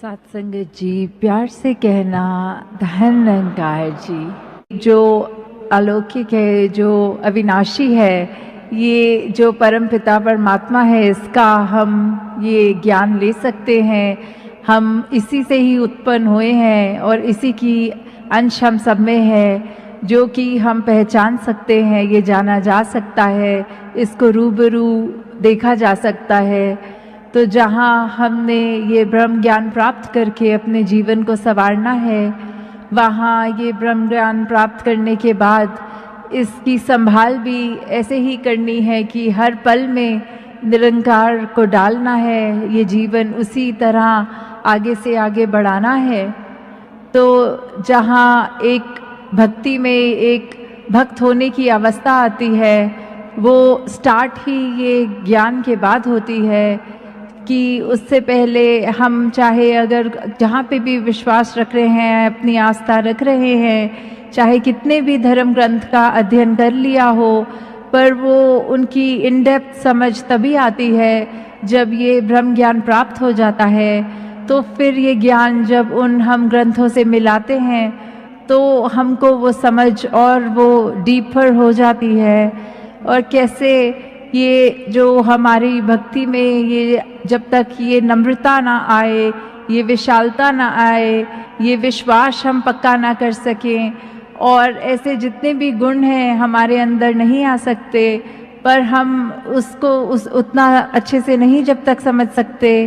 सत्संगत जी, प्यार से कहना धन निरंकार जी, जो अलौकिक है, जो अविनाशी है, ये जो परम पिता परमात्मा है, इसका हम ये ज्ञान ले सकते हैं। हम इसी से ही उत्पन्न हुए हैं और इसी की अंश हम सब में है, जो कि हम पहचान सकते हैं, ये जाना जा सकता है, इसको रूबरू देखा जा सकता है। तो जहाँ हमने ये ब्रह्म ज्ञान प्राप्त करके अपने जीवन को संवारना है, वहाँ ये ब्रह्म ज्ञान प्राप्त करने के बाद इसकी संभाल भी ऐसे ही करनी है कि हर पल में निरंकार को डालना है, ये जीवन उसी तरह आगे से आगे बढ़ाना है। तो जहाँ एक भक्ति में एक भक्त होने की अवस्था आती है, वो स्टार्ट ही ये ज्ञान के बाद होती है कि उससे पहले हम चाहे अगर जहाँ पे भी विश्वास रख रहे हैं, अपनी आस्था रख रहे हैं, चाहे कितने भी धर्म ग्रंथ का अध्ययन कर लिया हो, पर वो उनकी इन डेप्थ समझ तभी आती है जब ये ब्रह्म ज्ञान प्राप्त हो जाता है। तो फिर ये ज्ञान जब उन हम ग्रंथों से मिलाते हैं तो हमको वो समझ और वो डीपर हो जाती है। और कैसे ये जो हमारी भक्ति में ये जब तक ये नम्रता ना आए, ये विशालता ना आए, ये विश्वास हम पक्का ना कर सकें, और ऐसे जितने भी गुण हैं हमारे अंदर नहीं आ सकते, पर हम उसको उतना अच्छे से नहीं जब तक समझ सकते,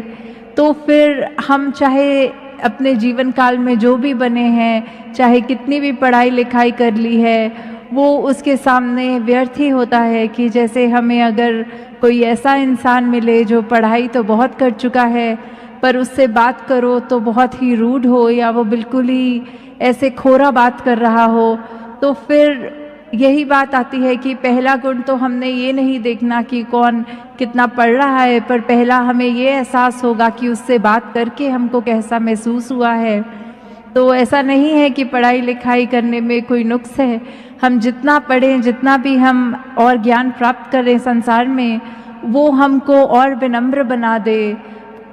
तो फिर हम चाहे अपने जीवन काल में जो भी बने हैं, चाहे कितनी भी पढ़ाई लिखाई कर ली है, वो उसके सामने व्यर्थ ही होता है। कि जैसे हमें अगर कोई ऐसा इंसान मिले जो पढ़ाई तो बहुत कर चुका है, पर उससे बात करो तो बहुत ही रूड हो, या वो बिल्कुल ही ऐसे खोरा बात कर रहा हो, तो फिर यही बात आती है कि पहला गुण तो हमने ये नहीं देखना कि कौन कितना पढ़ रहा है, पर पहला हमें ये एहसास होगा कि उससे बात करके हमको कैसा महसूस हुआ है। तो ऐसा नहीं है कि पढ़ाई लिखाई करने में कोई नुक्स है। हम जितना पढ़ें, जितना भी हम और ज्ञान प्राप्त करें संसार में, वो हमको और विनम्र बना दे।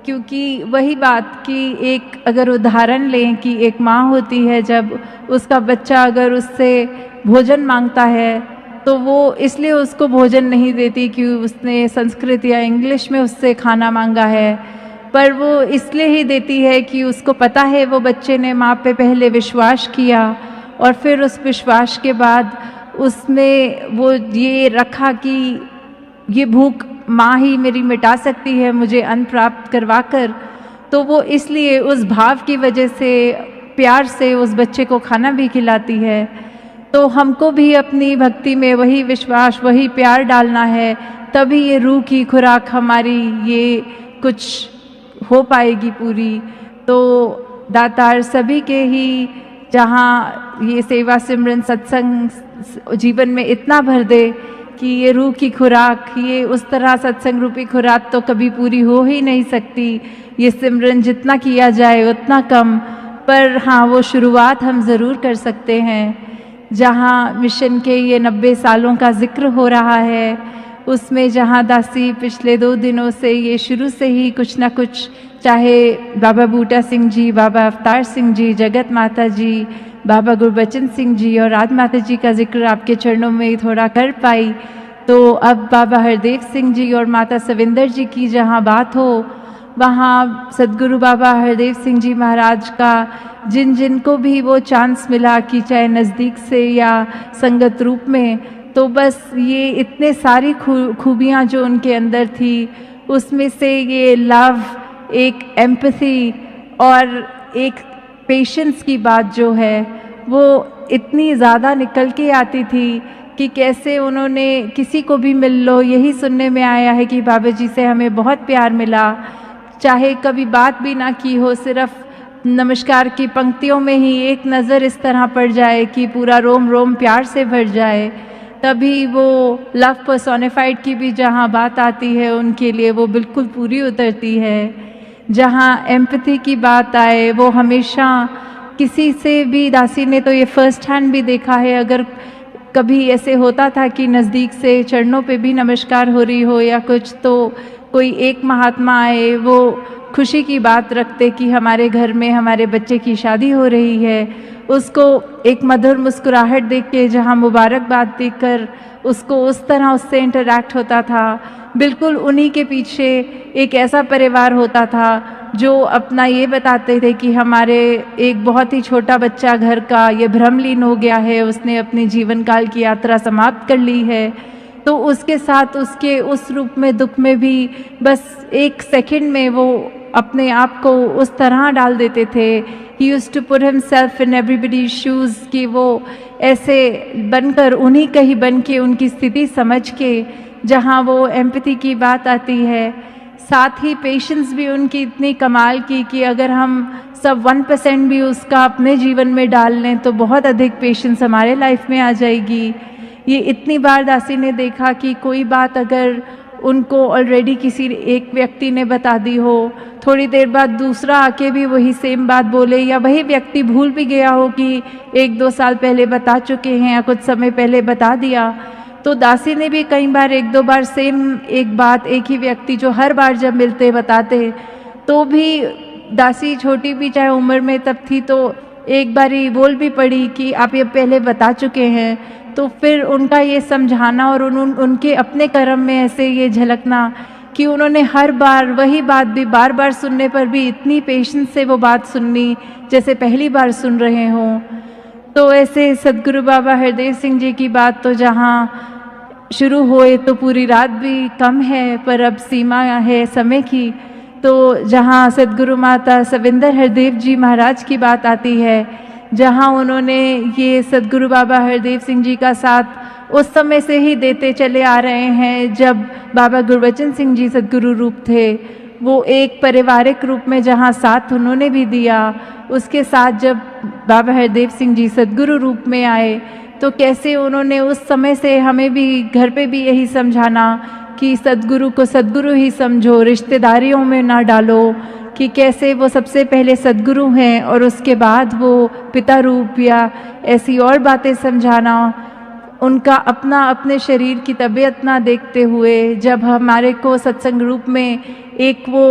क्योंकि वही बात कि एक अगर उदाहरण लें कि एक माँ होती है, जब उसका बच्चा अगर उससे भोजन मांगता है तो वो इसलिए उसको भोजन नहीं देती कि उसने संस्कृत या इंग्लिश में उससे खाना मांगा है, पर वो इसलिए ही देती है कि उसको पता है वो बच्चे ने माँ पे पहले विश्वास किया, और फिर उस विश्वास के बाद उसने वो ये रखा कि ये भूख माँ ही मेरी मिटा सकती है मुझे अन्न प्राप्त करवा कर। तो वो इसलिए उस भाव की वजह से प्यार से उस बच्चे को खाना भी खिलाती है। तो हमको भी अपनी भक्ति में वही विश्वास, वही प्यार डालना है, तभी ये रूह की खुराक हमारी ये कुछ हो पाएगी पूरी। तो दातार सभी के ही जहाँ ये सेवा सिमरन सत्संग जीवन में इतना भर दे कि ये रूह की खुराक, ये उस तरह सत्संग रूपी खुराक तो कभी पूरी हो ही नहीं सकती। ये सिमरन जितना किया जाए उतना कम, पर हाँ वो शुरुआत हम ज़रूर कर सकते हैं। जहाँ मिशन के ये 90 सालों का जिक्र हो रहा है, उसमें जहाँ दासी पिछले 2 दिनों से ये शुरू से ही कुछ ना कुछ, चाहे बाबा बूटा सिंह जी, बाबा अवतार सिंह जी, जगत माता जी, बाबा गुरबचन सिंह जी और राज माता जी का जिक्र आपके चरणों में थोड़ा कर पाई, तो अब बाबा हरदेव सिंह जी और माता सविंदर जी की जहाँ बात हो, वहाँ सदगुरु बाबा हरदेव सिंह जी महाराज का जिन को भी वो चांस मिला कि चाहे नज़दीक से या संगत रूप में, तो बस ये इतने सारी खूबियाँ जो उनके अंदर थी, उसमें से ये लव, एक एम्पैथी और एक पेशेंस की बात जो है वो इतनी ज़्यादा निकल के आती थी कि कैसे उन्होंने किसी को भी मिल लो, यही सुनने में आया है कि बाबा जी से हमें बहुत प्यार मिला, चाहे कभी बात भी ना की हो, सिर्फ नमस्कार की पंक्तियों में ही एक नज़र इस तरह पड़ जाए कि पूरा रोम रोम प्यार से भर जाए, तभी वो लव पर्सोनिफाइड की भी जहाँ बात आती है उनके लिए वो बिल्कुल पूरी उतरती है। जहाँ एम्पैथी की बात आए, वो हमेशा किसी से भी, दासी ने तो ये फर्स्ट हैंड भी देखा है, अगर कभी ऐसे होता था कि नज़दीक से चरणों पे भी नमस्कार हो रही हो या कुछ, तो कोई एक महात्मा आए, वो खुशी की बात रखते कि हमारे घर में हमारे बच्चे की शादी हो रही है, उसको एक मधुर मुस्कुराहट देख के, जहाँ मुबारकबाद देकर उसको उस तरह उससे इंटरैक्ट होता था। बिल्कुल उन्हीं के पीछे एक ऐसा परिवार होता था जो अपना ये बताते थे कि हमारे एक बहुत ही छोटा बच्चा घर का ये भ्रमलीन हो गया है, उसने अपनी जीवन काल की यात्रा समाप्त कर ली है। तो उसके साथ उसके उस रूप में दुख में भी बस एक सेकंड में वो अपने आप को उस तरह डाल देते थे। He used to put himself in everybody's shoes, कि वो ऐसे बनकर, उन्हीं का ही बन के, उनकी स्थिति समझ के, जहाँ वो एम्पैथी की बात आती है। साथ ही पेशेंस भी उनकी इतनी कमाल की कि अगर हम सब 1% भी उसका अपने जीवन में डाल लें तो बहुत अधिक पेशेंस हमारे लाइफ में आ जाएगी। ये इतनी बार दासी ने देखा कि कोई बात अगर उनको ऑलरेडी किसी एक व्यक्ति ने बता दी हो, थोड़ी देर बाद दूसरा आके भी वही सेम बात बोले, या वही व्यक्ति भूल भी गया हो कि 1-2 साल पहले बता चुके हैं या कुछ समय पहले बता दिया, तो दासी ने भी कई बार 1-2 बार सेम एक बात एक ही व्यक्ति जो हर बार जब मिलते बताते, तो भी दासी छोटी भी चाहे उम्र में तब थी, तो एक बार ही बोल भी पड़ी कि आप ये पहले बता चुके हैं। तो फिर उनका ये समझाना और उनके अपने कर्म में ऐसे ये झलकना कि उन्होंने हर बार वही बात भी बार बार सुनने पर भी इतनी पेशेंस से वो बात सुननी जैसे पहली बार सुन रहे हों। तो ऐसे सदगुरु बाबा हरदेव सिंह जी की बात तो जहाँ शुरू हुए तो पूरी रात भी कम है, पर अब सीमा है समय की। तो जहाँ सदगुरु माता सविंदर हरदेव जी महाराज की बात आती है, जहाँ उन्होंने ये सदगुरु बाबा हरदेव सिंह जी का साथ उस समय से ही देते चले आ रहे हैं जब बाबा गुरबचन सिंह जी सदगुरु रूप थे। वो एक पारिवारिक रूप में जहाँ साथ उन्होंने भी दिया, उसके साथ जब बाबा हरदेव सिंह जी सदगुरु रूप में आए तो कैसे उन्होंने उस समय से हमें भी घर पे भी यही समझाना कि सदगुरु को सदगुरु ही समझो, रिश्तेदारियों में ना डालो, कि कैसे वो सबसे पहले सदगुरु हैं और उसके बाद वो पिता रूप या ऐसी और बातें समझाना। उनका अपना अपने शरीर की तबीयत ना देखते हुए जब हमारे को सत्संग रूप में एक वो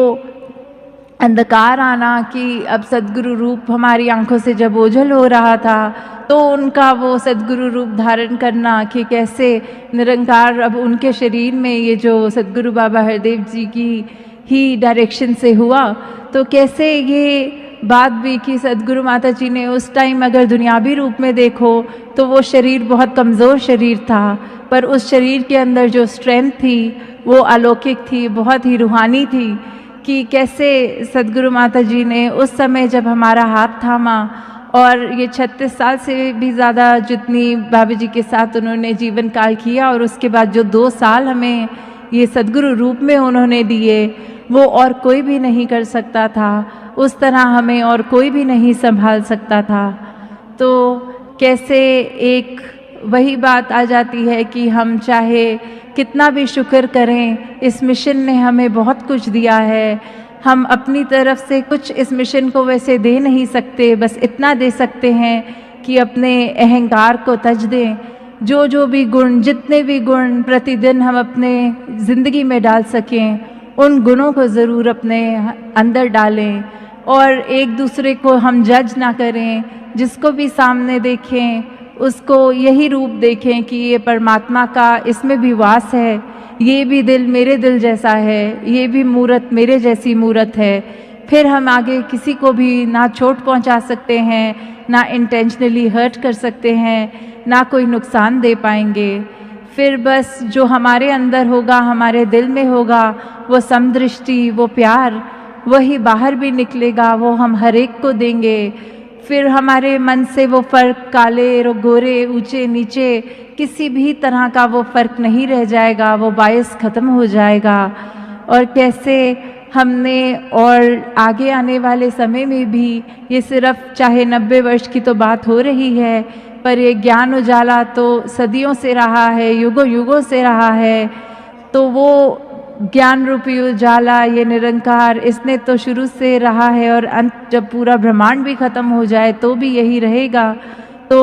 अंधकार आना कि अब सदगुरु रूप हमारी आंखों से जब ओझल हो रहा था, तो उनका वो सदगुरु रूप धारण करना कि कैसे निरंकार अब उनके शरीर में ये जो सदगुरु बाबा हरदेव जी की ही डायरेक्शन से हुआ, तो कैसे ये बात भी कि सदगुरु माता जी ने उस टाइम अगर दुनियावी रूप में देखो तो वो शरीर बहुत कमज़ोर शरीर था, पर उस शरीर के अंदर जो स्ट्रेंथ थी वो अलौकिक थी, बहुत ही रूहानी थी। कि कैसे सदगुरु माता जी ने उस समय जब हमारा हाथ थामा और ये 36 साल से भी ज़्यादा जितनी बाबा जी के साथ उन्होंने जीवन काल किया, और उसके बाद जो 2 साल हमें ये सदगुरु रूप में उन्होंने दिए, वो और कोई भी नहीं कर सकता था, उस तरह हमें और कोई भी नहीं संभाल सकता था। तो कैसे एक वही बात आ जाती है कि हम चाहे कितना भी शुक्र करें, इस मिशन ने हमें बहुत कुछ दिया है, हम अपनी तरफ से कुछ इस मिशन को वैसे दे नहीं सकते, बस इतना दे सकते हैं कि अपने अहंकार को तज दें। जो भी गुण, जितने भी गुण प्रतिदिन हम अपने ज़िंदगी में डाल सकें, उन गुणों को ज़रूर अपने अंदर डालें और एक दूसरे को हम जज ना करें। जिसको भी सामने देखें उसको यही रूप देखें कि ये परमात्मा का इसमें भी वास है, ये भी दिल मेरे दिल जैसा है, ये भी मूरत मेरे जैसी मूरत है। फिर हम आगे किसी को भी ना चोट पहुंचा सकते हैं, ना इंटेंशनली हर्ट कर सकते हैं, ना कोई नुकसान दे पाएंगे। फिर बस जो हमारे अंदर होगा, हमारे दिल में होगा, वो समदृष्टि, वो प्यार, वही बाहर भी निकलेगा, वो हम हर एक को देंगे। फिर हमारे मन से वो फ़र्क, काले और गोरे, ऊंचे नीचे, किसी भी तरह का वो फ़र्क नहीं रह जाएगा, वो बायस ख़त्म हो जाएगा। और कैसे हमने और आगे आने वाले समय में भी, ये सिर्फ चाहे 90 वर्ष की तो बात हो रही है, पर ये ज्ञान उजाला तो सदियों से रहा है, युगों युगों से रहा है। तो वो ज्ञान रूपी उजाला, ये निरंकार, इसने तो शुरू से रहा है और अंत जब पूरा ब्रह्मांड भी ख़त्म हो जाए तो भी यही रहेगा। तो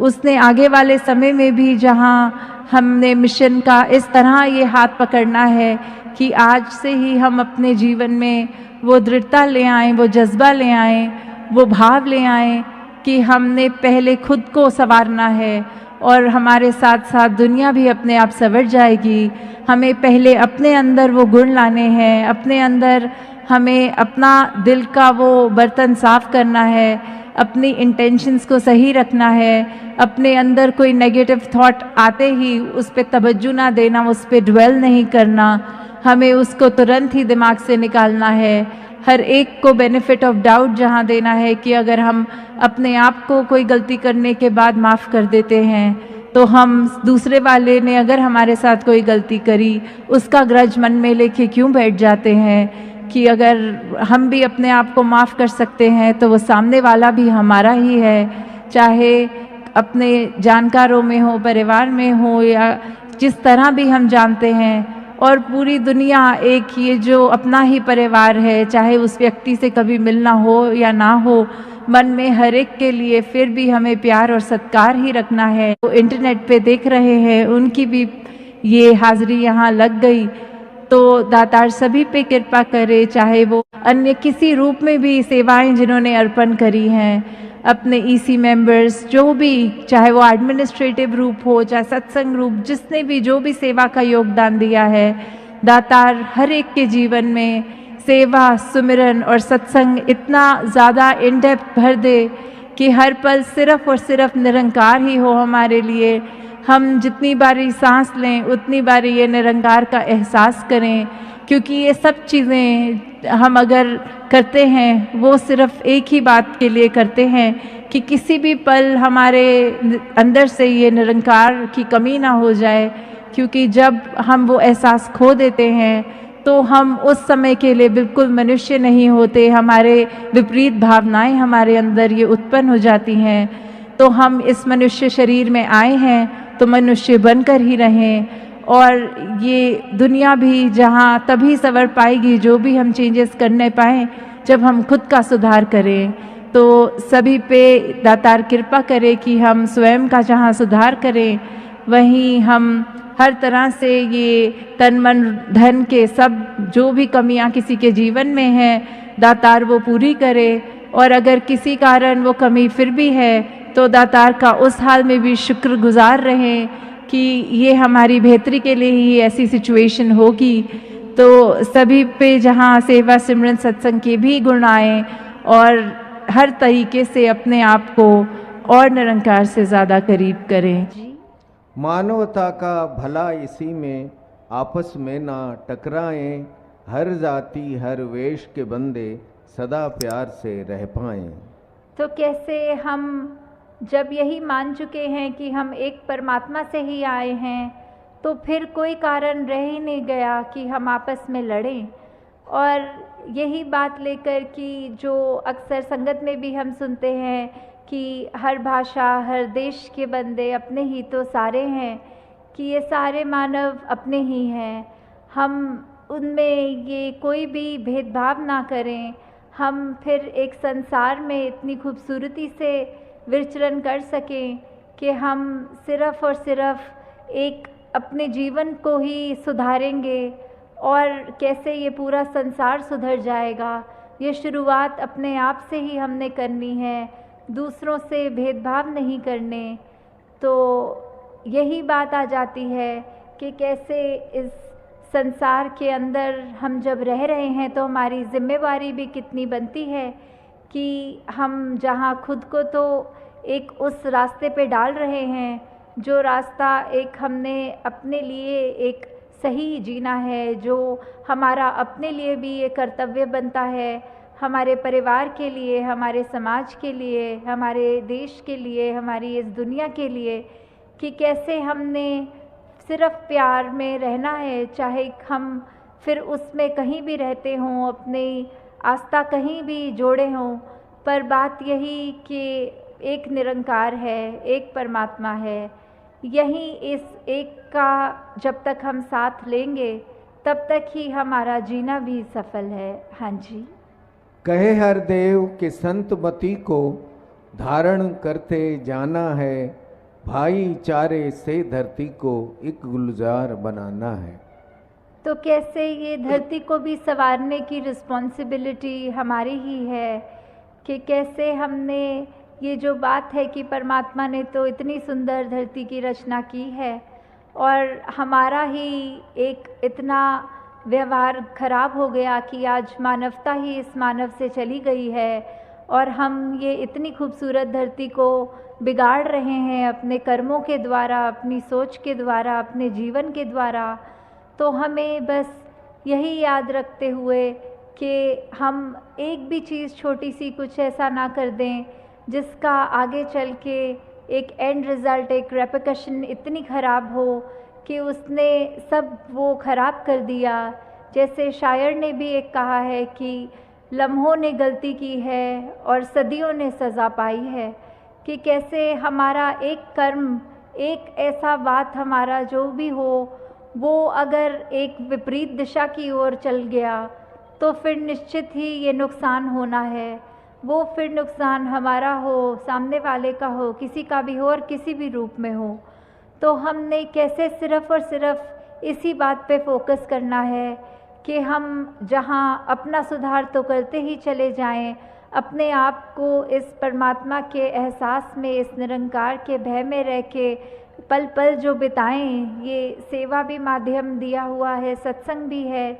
उसने आगे वाले समय में भी जहाँ हमने मिशन का इस तरह ये हाथ पकड़ना है कि आज से ही हम अपने जीवन में वो दृढ़ता ले आएं, वो जज्बा ले आएं, वो भाव ले आएं कि हमने पहले खुद को संवारना है और हमारे साथ साथ दुनिया भी अपने आप संवर जाएगी। हमें पहले अपने अंदर वो गुण लाने हैं, अपने अंदर हमें अपना दिल का वो बर्तन साफ करना है, अपनी इंटेंशंस को सही रखना है, अपने अंदर कोई नेगेटिव थॉट आते ही उस पर तवज्जो ना देना, उस पर ड्वेल नहीं करना, हमें उसको तुरंत ही दिमाग से निकालना है। हर एक को बेनिफिट ऑफ डाउट जहाँ देना है कि अगर हम अपने आप को कोई गलती करने के बाद माफ़ कर देते हैं तो हम दूसरे वाले ने अगर हमारे साथ कोई गलती करी उसका ग्रज मन में लेके क्यों बैठ जाते हैं कि अगर हम भी अपने आप को माफ़ कर सकते हैं तो वो सामने वाला भी हमारा ही है, चाहे अपने जानकारों में हो, परिवार में हो, या जिस तरह भी हम जानते हैं। और पूरी दुनिया एक ये जो अपना ही परिवार है, चाहे उस व्यक्ति से कभी मिलना हो या ना हो, मन में हर एक के लिए फिर भी हमें प्यार और सत्कार ही रखना है। वो इंटरनेट पे देख रहे हैं, उनकी भी ये हाजिरी यहाँ लग गई, तो दातार सभी पे कृपा करे, चाहे वो अन्य किसी रूप में भी सेवाएं जिन्होंने अर्पण करी हैं, अपने ईसी मेंबर्स जो भी, चाहे वो एडमिनिस्ट्रेटिव रूप हो, चाहे सत्संग रूप, जिसने भी जो भी सेवा का योगदान दिया है, दातार हर एक के जीवन में सेवा, सुमिरन और सत्संग इतना ज़्यादा इन डेप्थ भर दे कि हर पल सिर्फ और सिर्फ निरंकार ही हो हमारे लिए। हम जितनी बारी सांस लें उतनी बारी ये निरंकार का एहसास करें, क्योंकि ये सब चीज़ें हम अगर करते हैं वो सिर्फ एक ही बात के लिए करते हैं कि किसी भी पल हमारे अंदर से ये निरंकार की कमी ना हो जाए, क्योंकि जब हम वो एहसास खो देते हैं तो हम उस समय के लिए बिल्कुल मनुष्य नहीं होते, हमारे विपरीत भावनाएं हमारे अंदर ये उत्पन्न हो जाती हैं। तो हम इस मनुष्य शरीर में आए हैं तो मनुष्य बनकर ही रहें, और ये दुनिया भी जहाँ तभी संवर पाएगी जो भी हम चेंजेस करने पाएँ जब हम खुद का सुधार करें। तो सभी पे दातार कृपा करे कि हम स्वयं का जहाँ सुधार करें वहीं हम हर तरह से ये तन मन धन के सब जो भी कमियां किसी के जीवन में हैं दातार वो पूरी करे, और अगर किसी कारण वो कमी फिर भी है तो दातार का उस हाल में भी शुक्रगुजार रहें कि ये हमारी बेहतरी के लिए ही ऐसी सिचुएशन होगी। तो सभी पे जहाँ सेवा सिमरन सत्संग के भी गुण आए और हर तरीके से अपने आप को और निरंकार से ज़्यादा करीब करें। मानवता का भला इसी में, आपस में ना टकराएं, हर जाति हर वेश के बंदे सदा प्यार से रह पाएं। तो कैसे हम जब यही मान चुके हैं कि हम एक परमात्मा से ही आए हैं, तो फिर कोई कारण रह ही नहीं गया कि हम आपस में लड़ें। और यही बात लेकर कि जो अक्सर संगत में भी हम सुनते हैं कि हर भाषा हर देश के बंदे अपने ही तो सारे हैं, कि ये सारे मानव अपने ही हैं, हम उनमें ये कोई भी भेदभाव ना करें, हम फिर एक संसार में इतनी खूबसूरती से विचरण कर सकें कि हम सिर्फ़ और सिर्फ एक अपने जीवन को ही सुधारेंगे और कैसे ये पूरा संसार सुधर जाएगा। ये शुरुआत अपने आप से ही हमने करनी है, दूसरों से भेदभाव नहीं करने। तो यही बात आ जाती है कि कैसे इस संसार के अंदर हम जब रह रहे हैं तो हमारी जिम्मेवारी भी कितनी बनती है कि हम जहाँ खुद को तो एक उस रास्ते पे डाल रहे हैं जो रास्ता एक हमने अपने लिए एक सही जीना है, जो हमारा अपने लिए भी ये कर्तव्य बनता है, हमारे परिवार के लिए, हमारे समाज के लिए, हमारे देश के लिए, हमारी इस दुनिया के लिए, कि कैसे हमने सिर्फ़ प्यार में रहना है, चाहे हम फिर उसमें कहीं भी रहते हों, अपनी आस्था कहीं भी जोड़े हों, पर बात यही कि एक निरंकार है, एक परमात्मा है। यही इस एक का जब तक हम साथ लेंगे तब तक ही हमारा जीना भी सफल है। हाँ जी। कहे हर देव के संत मति को धारण करते जाना है, भाईचारे से धरती को एक गुलजार बनाना है। तो कैसे ये धरती को भी संवारने की रिस्पॉन्सिबिलिटी हमारी ही है, कि कैसे हमने ये जो बात है कि परमात्मा ने तो इतनी सुंदर धरती की रचना की है और हमारा ही एक इतना व्यवहार खराब हो गया कि आज मानवता ही इस मानव से चली गई है और हम ये इतनी खूबसूरत धरती को बिगाड़ रहे हैं अपने कर्मों के द्वारा, अपनी सोच के द्वारा, अपने जीवन के द्वारा। तो हमें बस यही याद रखते हुए कि हम एक भी चीज़ छोटी सी कुछ ऐसा ना कर दें जिसका आगे चल के एक एंड रिज़ल्ट, एक रेपरकशन इतनी ख़राब हो कि उसने सब वो ख़राब कर दिया। जैसे शायर ने भी एक कहा है कि लम्हों ने गलती की है और सदियों ने सज़ा पाई है, कि कैसे हमारा एक कर्म, एक ऐसा बात हमारा जो भी हो वो अगर एक विपरीत दिशा की ओर चल गया तो फिर निश्चित ही ये नुकसान होना है। वो फिर नुकसान हमारा हो, सामने वाले का हो, किसी का भी हो और किसी भी रूप में हो। तो हमने कैसे सिर्फ़ और सिर्फ इसी बात पे फोकस करना है कि हम जहाँ अपना सुधार तो करते ही चले जाएं, अपने आप को इस परमात्मा के एहसास में, इस निरंकार के भय में रह के पल पल जो बिताएं। ये सेवा भी माध्यम दिया हुआ है, सत्संग भी है,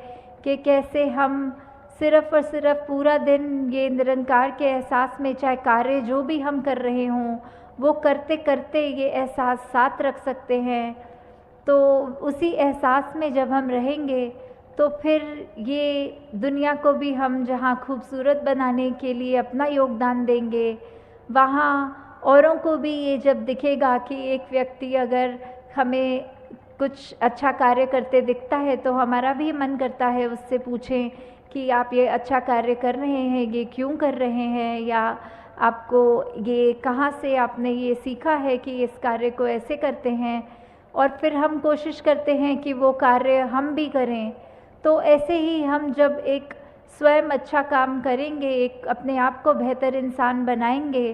कि कैसे हम सिर्फ़ और सिर्फ पूरा दिन ये निरंकार के एहसास में, चाहे कार्य जो भी हम कर रहे हों वो करते करते ये एहसास साथ रख सकते हैं। तो उसी एहसास में जब हम रहेंगे तो फिर ये दुनिया को भी हम जहाँ खूबसूरत बनाने के लिए अपना योगदान देंगे, वहाँ औरों को भी ये जब दिखेगा कि एक व्यक्ति अगर हमें कुछ अच्छा कार्य करते दिखता है तो हमारा भी मन करता है उससे पूछें कि आप ये अच्छा कार्य कर रहे हैं, ये क्यों कर रहे हैं, या आपको ये कहाँ से आपने ये सीखा है कि इस कार्य को ऐसे करते हैं। और फिर हम कोशिश करते हैं कि वो कार्य हम भी करें। तो ऐसे ही हम जब एक स्वयं अच्छा काम करेंगे, एक अपने आप को बेहतर इंसान बनाएंगे,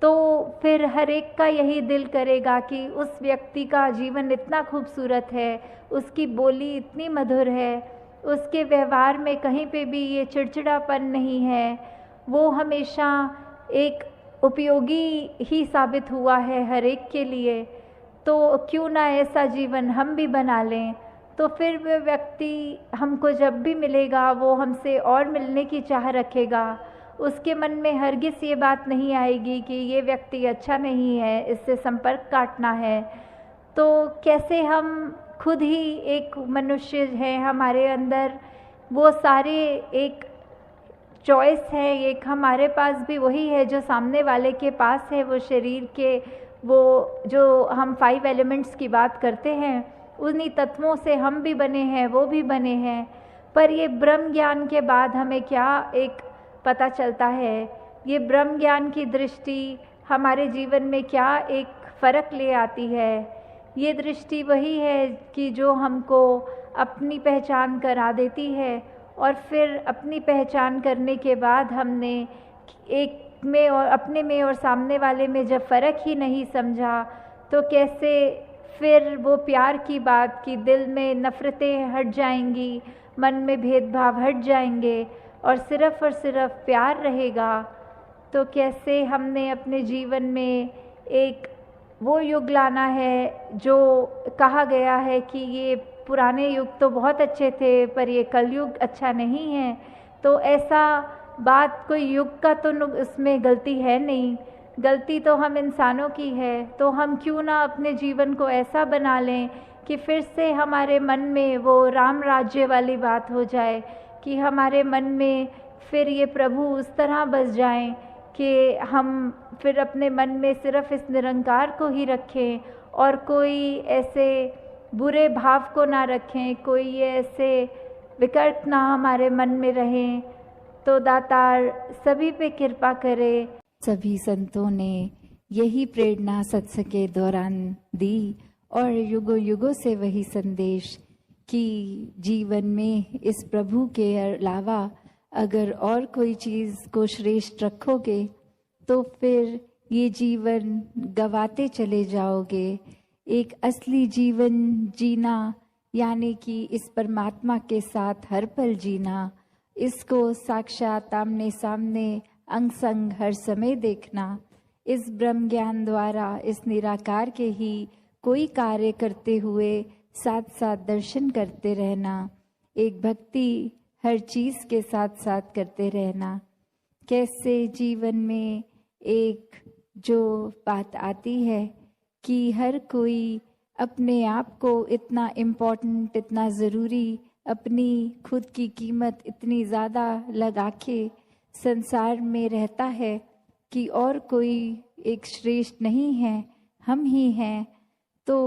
तो फिर हर एक का यही दिल करेगा कि उस व्यक्ति का जीवन इतना खूबसूरत है, उसकी बोली इतनी मधुर है, उसके व्यवहार में कहीं पे भी ये चिड़चिड़ापन नहीं है, वो हमेशा एक उपयोगी ही साबित हुआ है हर एक के लिए। तो क्यों ना ऐसा जीवन हम भी बना लें। तो फिर वह व्यक्ति हमको जब भी मिलेगा वो हमसे और मिलने की चाह रखेगा। उसके मन में हरगिज़ ये बात नहीं आएगी कि ये व्यक्ति अच्छा नहीं है, इससे संपर्क काटना है। तो कैसे हम खुद ही एक मनुष्य हैं, हमारे अंदर वो सारे एक चॉइस है, एक हमारे पास भी वही है जो सामने वाले के पास है। वो शरीर के वो जो हम 5 एलिमेंट्स की बात करते हैं, उन्हीं तत्वों से हम भी बने हैं, वो भी बने हैं। पर ये ब्रह्म ज्ञान के बाद हमें क्या एक पता चलता है, ये ब्रह्म ज्ञान की दृष्टि हमारे जीवन में क्या एक फ़र्क ले आती है। ये दृष्टि वही है कि जो हमको अपनी पहचान करा देती है, और फिर अपनी पहचान करने के बाद हमने एक में और अपने में और सामने वाले में जब फ़र्क ही नहीं समझा, तो कैसे फिर वो प्यार की बात कि दिल में नफ़रतें हट जाएंगी, मन में भेदभाव हट जाएंगे और सिर्फ़ प्यार रहेगा। तो कैसे हमने अपने जीवन में एक वो युग लाना है जो कहा गया है कि ये पुराने युग तो बहुत अच्छे थे पर ये कलयुग अच्छा नहीं है। तो ऐसा बात कोई युग का तो उसमें गलती है नहीं, गलती तो हम इंसानों की है। तो हम क्यों ना अपने जीवन को ऐसा बना लें कि फिर से हमारे मन में वो राम राज्य वाली बात हो जाए, कि हमारे मन में फिर ये प्रभु उस तरह बस जाएं कि हम फिर अपने मन में सिर्फ़ इस निरंकार को ही रखें और कोई ऐसे बुरे भाव को ना रखें, कोई ये ऐसे विकल्प ना हमारे मन में रहें। तो दातार सभी पे कृपा करे। सभी संतों ने यही प्रेरणा सत्संग के दौरान दी और युगों युगों से वही संदेश कि जीवन में इस प्रभु के अलावा अगर और कोई चीज़ को श्रेष्ठ रखोगे तो फिर ये जीवन गवाते चले जाओगे। एक असली जीवन जीना यानी कि इस परमात्मा के साथ हर पल जीना, इसको साक्षात आमने सामने अंग संग हर समय देखना, इस ब्रह्म ज्ञान द्वारा इस निराकार के ही कोई कार्य करते हुए साथ साथ दर्शन करते रहना, एक भक्ति हर चीज के साथ साथ करते रहना। कैसे जीवन में एक जो बात आती है कि हर कोई अपने आप को इतना इम्पोर्टेंट, इतना ज़रूरी, अपनी खुद की कीमत इतनी ज़्यादा लगा के संसार में रहता है कि और कोई एक श्रेष्ठ नहीं है, हम ही हैं। तो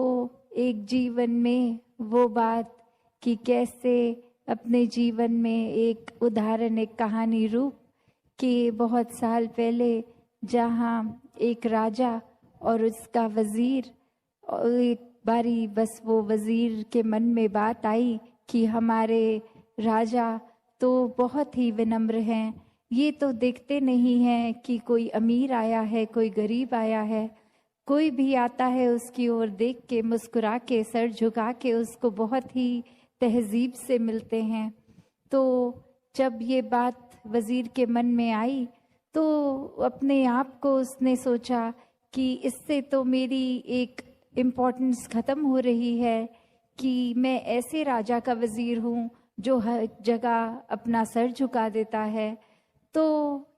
एक जीवन में वो बात कि कैसे अपने जीवन में एक उदाहरण, एक कहानी रूप कि बहुत साल पहले जहाँ एक राजा और उसका वज़ीर, और एक बारी बस वो वज़ीर के मन में बात आई कि हमारे राजा तो बहुत ही विनम्र हैं, ये तो देखते नहीं हैं कि कोई अमीर आया है, कोई गरीब आया है, कोई भी आता है उसकी ओर देख के मुस्कुरा के सर झुका के उसको बहुत ही तहजीब से मिलते हैं। तो जब ये बात वज़ीर के मन में आई तो अपने आप को उसने सोचा कि इससे तो मेरी एक इम्पोर्टेंस ख़त्म हो रही है कि मैं ऐसे राजा का वज़ीर हूँ जो हर जगह अपना सर झुका देता है। तो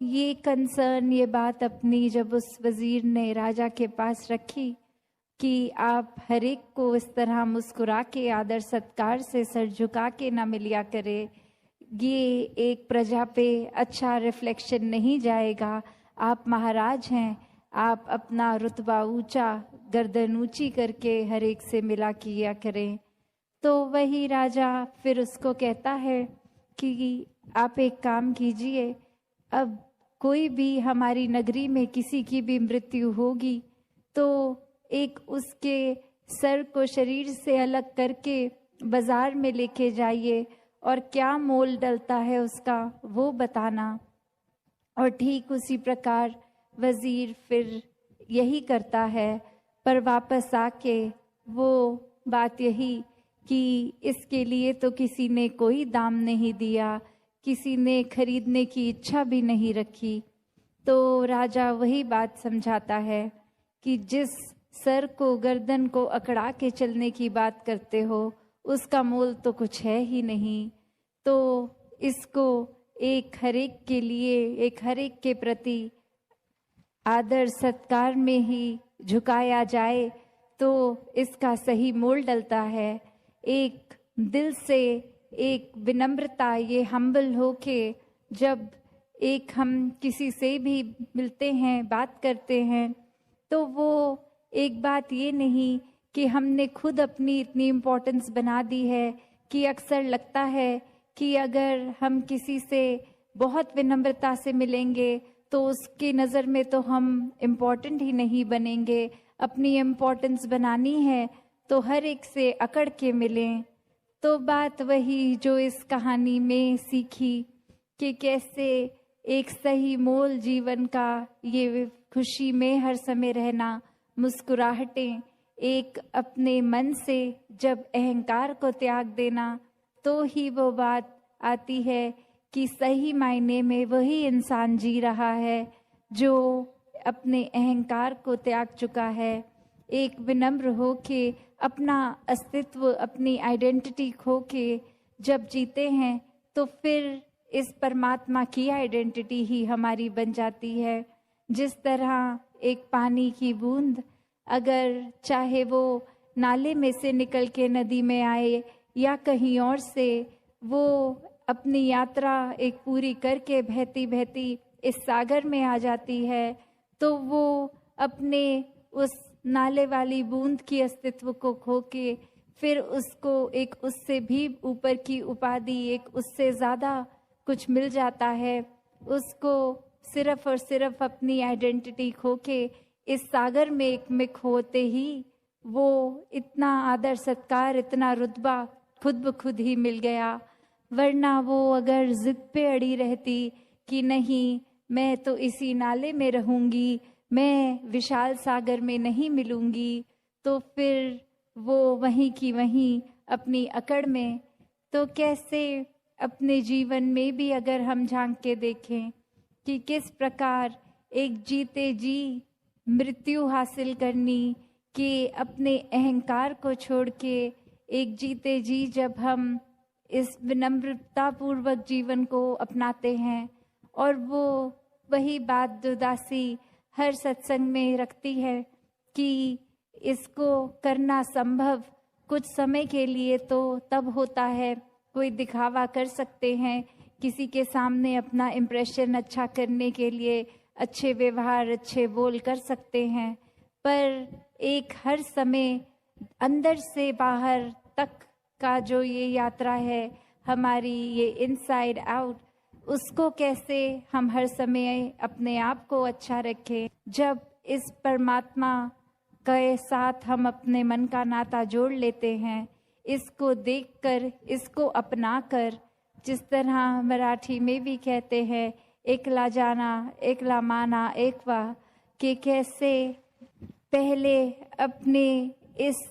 ये कंसर्न, ये बात अपनी जब उस वज़ीर ने राजा के पास रखी कि आप हर एक को इस तरह मुस्कुरा के आदर सत्कार से सर झुका के ना मिलिया करे, ये एक प्रजा पे अच्छा रिफ्लेक्शन नहीं जाएगा। आप महाराज हैं, आप अपना रुतबा ऊंचा, गर्दन ऊंची करके हर एक से मिला किया करें। तो वही राजा फिर उसको कहता है कि आप एक काम कीजिए, अब कोई भी हमारी नगरी में किसी की भी मृत्यु होगी तो एक उसके सर को शरीर से अलग करके बाजार में लेके जाइए और क्या मोल डलता है उसका वो बताना। और ठीक उसी प्रकार वज़ीर फिर यही करता है, पर वापस आके वो बात यही कि इसके लिए तो किसी ने कोई दाम नहीं दिया, किसी ने खरीदने की इच्छा भी नहीं रखी। तो राजा वही बात समझाता है कि जिस सर को, गर्दन को अकड़ा के चलने की बात करते हो उसका मोल तो कुछ है ही नहीं। तो इसको एक हरेक के लिए, एक हरेक के प्रति आदर सत्कार में ही झुकाया जाए तो इसका सही मोल डलता है। एक दिल से एक विनम्रता, ये हम्बल होके जब एक हम किसी से भी मिलते हैं, बात करते हैं, तो वो एक बात ये नहीं कि हमने खुद अपनी इतनी इम्पोर्टेंस बना दी है कि अक्सर लगता है कि अगर हम किसी से बहुत विनम्रता से मिलेंगे तो उसकी नज़र में तो हम इम्पोर्टेंट ही नहीं बनेंगे। अपनी इम्पोर्टेंस बनानी है तो हर एक से अकड़ के मिलें। तो बात वही जो इस कहानी में सीखी कि कैसे एक सही मोल जीवन का, ये खुशी में हर समय रहना, मुस्कुराहटें, एक अपने मन से जब अहंकार को त्याग देना तो ही वो बात आती है कि सही मायने में वही इंसान जी रहा है जो अपने अहंकार को त्याग चुका है। एक विनम्र हो के अपना अस्तित्व, अपनी आइडेंटिटी खो के जब जीते हैं तो फिर इस परमात्मा की आइडेंटिटी ही हमारी बन जाती है। जिस तरह एक पानी की बूंद अगर चाहे वो नाले में से निकल के नदी में आए या कहीं और से, वो अपनी यात्रा एक पूरी करके बहती बहती इस सागर में आ जाती है, तो वो अपने उस नाले वाली बूंद की अस्तित्व को खो के फिर उसको एक उससे भी ऊपर की उपाधि, एक उससे ज़्यादा कुछ मिल जाता है। उसको सिर्फ और सिर्फ अपनी आइडेंटिटी खो के इस सागर में एक में खोते ही वो इतना आदर सत्कार, इतना रुतबा खुद ब खुद ही मिल गया। वरना वो अगर जिद पे अड़ी रहती कि नहीं मैं तो इसी नाले में रहूंगी, मैं विशाल सागर में नहीं मिलूंगी, तो फिर वो वहीं की वहीं अपनी अकड़ में, तो कैसे अपने जीवन में भी अगर हम झांक के देखें कि किस प्रकार एक जीते जी मृत्यु हासिल करनी, कि अपने अहंकार को छोड़ के एक जीते जी जब हम इस विनम्रता पूर्वक जीवन को अपनाते हैं, और वो वही बात जो दासी हर सत्संग में रखती है कि इसको करना संभव कुछ समय के लिए तो तब होता है, कोई दिखावा कर सकते हैं, किसी के सामने अपना इम्प्रेशन अच्छा करने के लिए अच्छे व्यवहार अच्छे बोल कर सकते हैं, पर एक हर समय अंदर से बाहर तक का जो ये यात्रा है हमारी, ये इनसाइड आउट, उसको कैसे हम हर समय अपने आप को अच्छा रखें। जब इस परमात्मा के साथ हम अपने मन का नाता जोड़ लेते हैं, इसको देखकर, इसको अपनाकर, जिस तरह मराठी में भी कहते हैं एकला जाना एकला माना एकवा, कि कैसे पहले अपने इस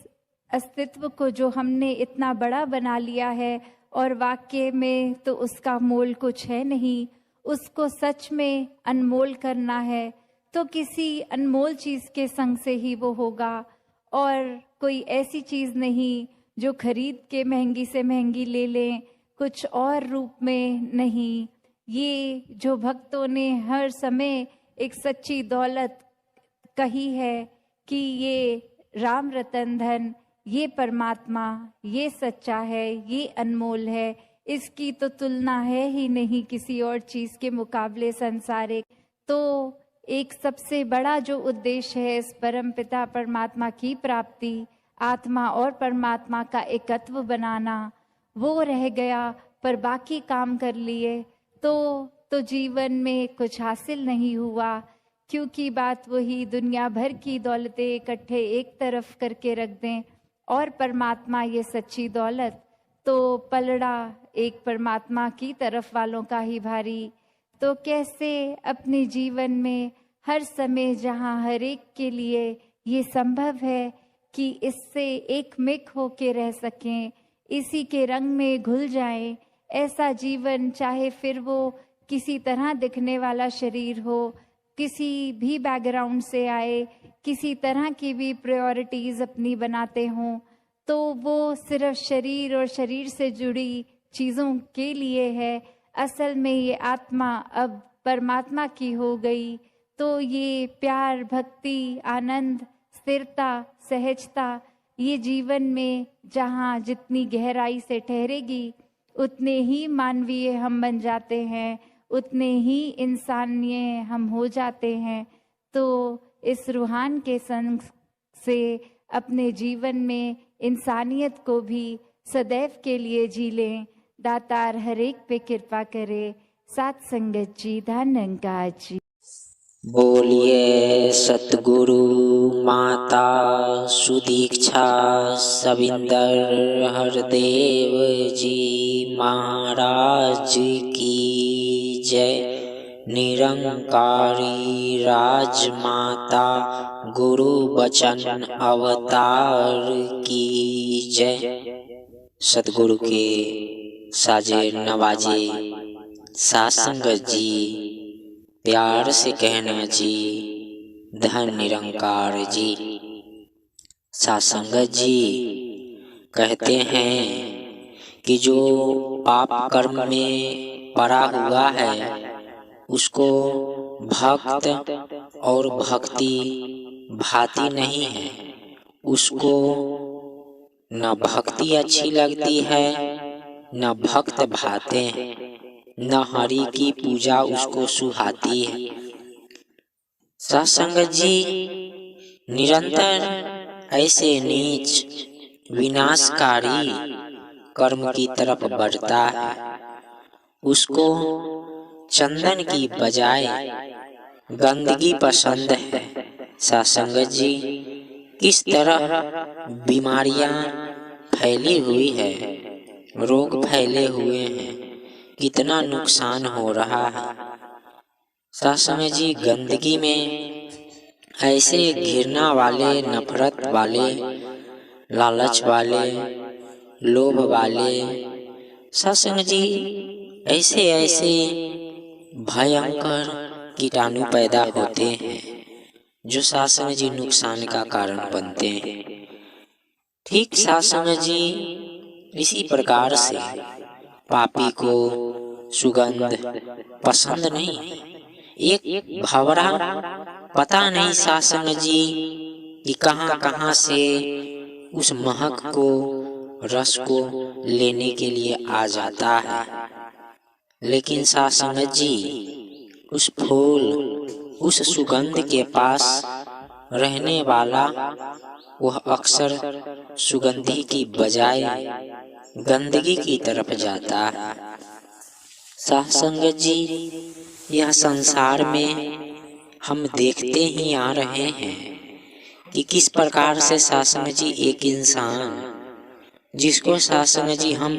अस्तित्व को जो हमने इतना बड़ा बना लिया है और वाक्य में तो उसका मोल कुछ है नहीं, उसको सच में अनमोल करना है तो किसी अनमोल चीज़ के संग से ही वो होगा, और कोई ऐसी चीज़ नहीं जो खरीद के महंगी से महंगी ले लें, कुछ और रूप में नहीं। ये जो भक्तों ने हर समय एक सच्ची दौलत कही है कि ये राम रतन धन, ये परमात्मा, ये सच्चा है, ये अनमोल है, इसकी तो तुलना है ही नहीं किसी और चीज़ के मुकाबले संसारिक। तो एक सबसे बड़ा जो उद्देश्य है इस परम पिता परमात्मा की प्राप्ति, आत्मा और परमात्मा का एकत्व बनाना, वो रह गया, पर बाकी काम कर लिए तो जीवन में कुछ हासिल नहीं हुआ, क्योंकि बात वही दुनिया भर की दौलतें इकट्ठे एक तरफ करके रख दें और परमात्मा ये सच्ची दौलत, तो पलड़ा एक परमात्मा की तरफ वालों का ही भारी। तो कैसे अपने जीवन में हर समय जहाँ हर एक के लिए ये संभव है कि इससे एक मिक होके रह सकें, इसी के रंग में घुल जाएं, ऐसा जीवन, चाहे फिर वो किसी तरह दिखने वाला शरीर हो, किसी भी बैकग्राउंड से आए, किसी तरह की भी प्रायोरिटीज़ अपनी बनाते हों, तो वो सिर्फ शरीर और शरीर से जुड़ी चीज़ों के लिए है। असल में ये आत्मा अब परमात्मा की हो गई, तो ये प्यार, भक्ति, आनंद, स्थिरता, सहजता, ये जीवन में जहाँ जितनी गहराई से ठहरेगी उतने ही मानवीय हम बन जाते हैं, उतने ही इंसानिय हम हो जाते हैं। तो इस रूहान के संग से अपने जीवन में इंसानियत को भी सदैव के लिए जी लें। दातार हर एक पे कृपा करे। सात संगत जी, धन्यंकार जी। बोलिए सतगुरु माता सुदीक्षा सविंदर हरदेव जी महाराज की जय। निरंकारी राजमाता गुरु बचन अवतार की जय। सतगुरु के साजे नवाजे सासंगत जी, प्यार से कहना जी, धन निरंकार जी। सासंगत जी कहते हैं कि जो पाप कर्म में पड़ा हुआ है उसको भक्त और भक्ति भाती नहीं है, उसको न भक्ति अच्छी लगती है न भक्त भाते हैं, न हरि की पूजा उसको सुहाती है। सत्संगत जी निरंतर ऐसे नीच विनाशकारी कर्म की तरफ बढ़ता है, उसको चंदन की बजाय गंदगी पसंद है। सत्संगत जी किस तरह बीमारियां फैली हुई है, रोग फैले हुए हैं, कितना नुकसान हो रहा है। सत्संग जी गंदगी में ऐसे घृणा वाले, नफरत वाले, लालच वाले लोभ वाले सत्संग जी ऐसे ऐसे भयंकर कीटाणु पैदा होते हैं जो सत्संग जी नुकसान का कारण बनते हैं। ठीक सत्संग जी इसी प्रकार से पापी को सुगंध पसंद नहीं। एक भंवरा पता नहीं सत्संग जी कि कहाँ कहाँ से उस महक को रस को लेने के लिए आ जाता है, लेकिन सत्संग जी उस फूल उस सुगंध के पास रहने वाला वह अक्सर सुगंधी की बजाय गंदगी की तरफ जाता है। सत्संग जी यह संसार में हम देखते ही आ रहे हैं कि किस प्रकार से सत्संग जी एक इंसान जिसको सत्संग जी हम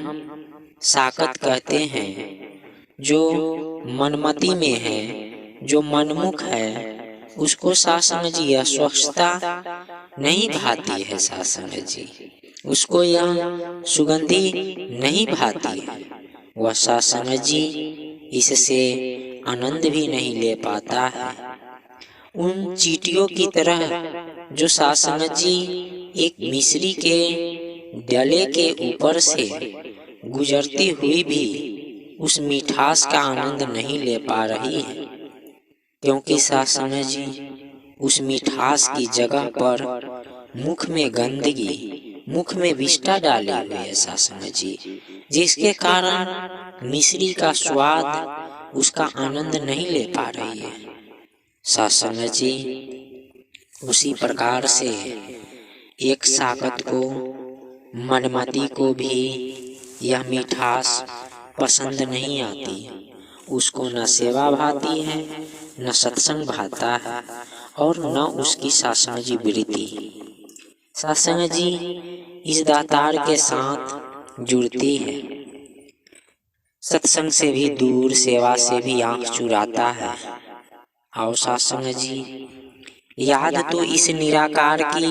साकत कहते हैं, जो मनमति में है, जो मनमुख है, उसको सत्संग जी यह स्वच्छता नहीं भाती है। सत्संग जी उसको यह सुगंधी नहीं भाती है। वह सत्संग जी इससे आनंद भी नहीं ले पाता है। उन चींटियों की तरह जो सत्संग जी एक मिश्री के डले के ऊपर से गुजरती हुई भी उस मिठास का आनंद नहीं ले पा रही है, क्योंकि सत्संग जी उस मिठास की जगह पर मुख में गंदगी, मुख में विष्ठा डाले हुए है सत्संग जी, जिसके कारण मिश्री का स्वाद उसका आनंद नहीं ले पा रही है। सत्संग जी उसी प्रकार से एक साकत को, मनमति को भी यह मिठास पसंद नहीं आती। उसको न सेवा भाती है, न सत्संग भाता है, और न उसकी सत्संग जी वृत्ति। सत्संग जी इस दातार के साथ जुड़ती है। सत्संग से भी दूर, सेवा से भी आंख चुराता है। और सत्संग जी याद तो इस निराकार की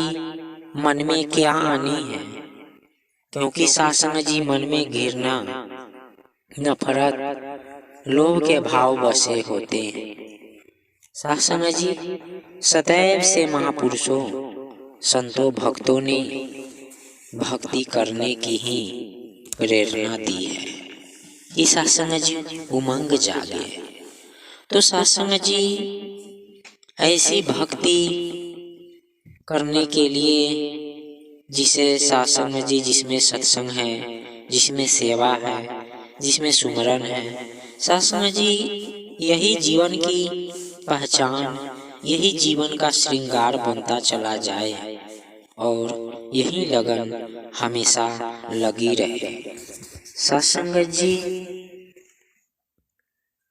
मन में क्या आनी है, क्योंकि सत्संग जी मन में घृणा, नफरत, लोभ के भाव बसे होते हैं। सत्संग जी सदैव से महापुरुषों, संतों, भक्तों ने भक्ति करने की ही प्रेरणा दी है कि सत्संग जी उमंग जागे। तो सत्संग जी ऐसी भक्ति करने के लिए जिसे सत्संग जी, जिसमें सत्संग है, जिसमें सेवा है, जिसमें सुमरन है, सत्संग जी यही जीवन की पहचान, यही जीवन का श्रृंगार बनता चला जाए और यही लगन हमेशा लगी रहे। सत्संग जी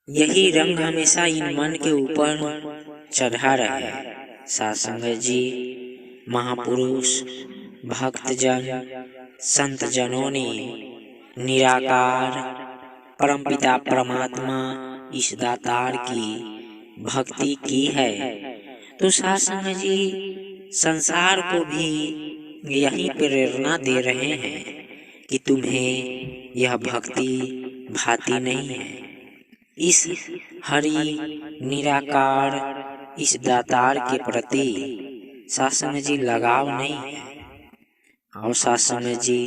यही रंग हमेशा इन मन के ऊपर चढ़ा रहे। सत्संग जी महापुरुष, भक्तजन, संत जनों ने निराकार परमपिता परमात्मा इस दातार की भक्ति की है। तो सत्संग जी संसार को भी यही प्रेरणा दे रहे हैं कि तुम्हें यह भक्ति भाती नहीं है। इस हरि निराकार इस दातार के प्रति सत्संग जी लगाव नहीं है। और सत्संग जी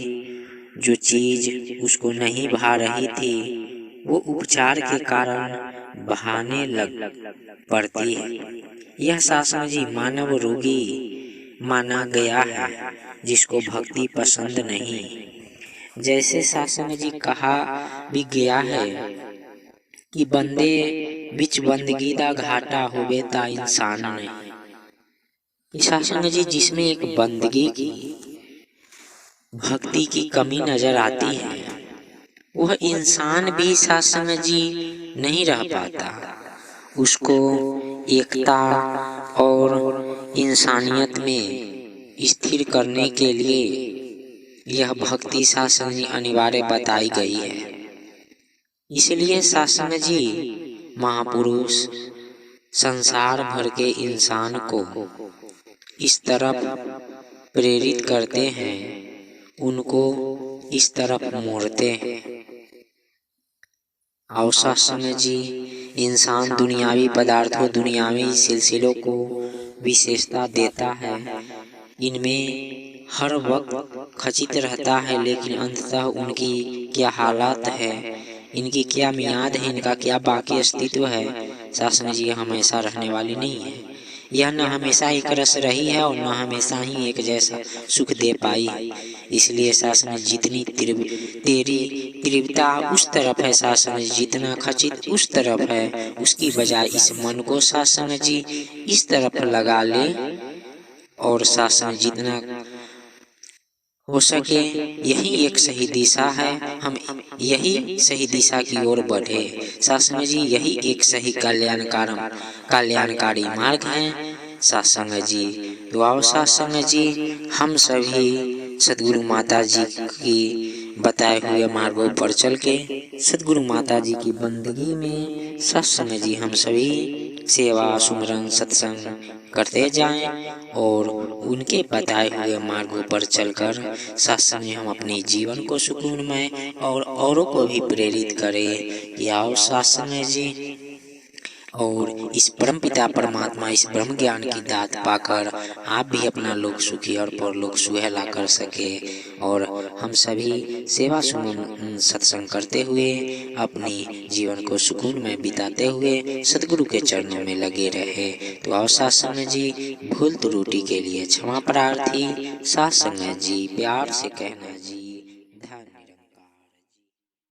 जो चीज उसको नहीं भा रही थी, वो उपचार के कारण बहाने लग पड़ती है। यह सत्संग जी मानव रोगी माना गया है, जिसको भक्ति पसंद नहीं। जैसे सत्संग जी कहा भी गया है कि बंदे बिच बंदगी दा घाटा होवे ता इंसान नहीं। सत्संग जी जिसमें एक बंदगी की, भक्ति की कमी नजर आती है, वह इंसान भी सत्संग जी नहीं रह पाता। उसको एकता और इंसानियत में स्थिर करने के लिए यह भक्ति सत्संग जी अनिवार्य बताई गई है। इसलिए सत्संग जी महापुरुष संसार भर के इंसान को इस तरफ प्रेरित करते हैं, उनको इस तरफ मोड़ते हैं। और सत्संग जी, इंसान दुनियावी पदार्थों, दुनियावी सिलसिलों को विशेषता देता है। इनमें हर वक्त खचित रहता है, लेकिन अंततः उनकी क्या हालात है, इनकी क्या मियाद है, इनका क्या बाकी अस्तित्व है, सत्संग जी हमेशा रहने वाली नहीं है। यह न हमेशा एक रस रही है और न हमेशा ही एक जैसा सुख दे पाई है। इसलिए सत्संग जितनी तेरी तीव्रता उस तरफ है, सत्संग जितना खचित उस तरफ है, उसकी बजाय इस मन को सत्संग जी इस तरफ लगा ले और सत्संग जितना हो सके यही एक सही दिशा है। हम यही सही दिशा की ओर बढ़े। सत्संग जी यही एक सही कल्याणकारी मार्ग है। सत्संग जी तो आओ सत्संग जी, हम सभी सद्गुरु माता जी की बताए हुए मार्गों पर चल के सद्गुरु माता जी की बंदगी में सत्संग जी हम सभी सेवा सुमरन सत्संग करते जाएं और उनके बताए हुए मार्गों पर चलकर सत्संग में हम अपने जीवन को सुकूनमय और औरों को भी प्रेरित करें कि आओ सत्संग जी, और इस परमपिता परमात्मा इस ब्रह्म ज्ञान की दात पाकर आप भी अपना लोक सुखी और परलोक सुहेला कर सके और हम सभी सेवा सुमन सत्संग करते हुए अपनी जीवन को सुकून में बिताते हुए सदगुरु के चरणों में लगे रहे। तो आओ सत्संग जी, भूल त्रुटि के लिए क्षमा प्रार्थी, सत्संग जी प्यार से कहना जी।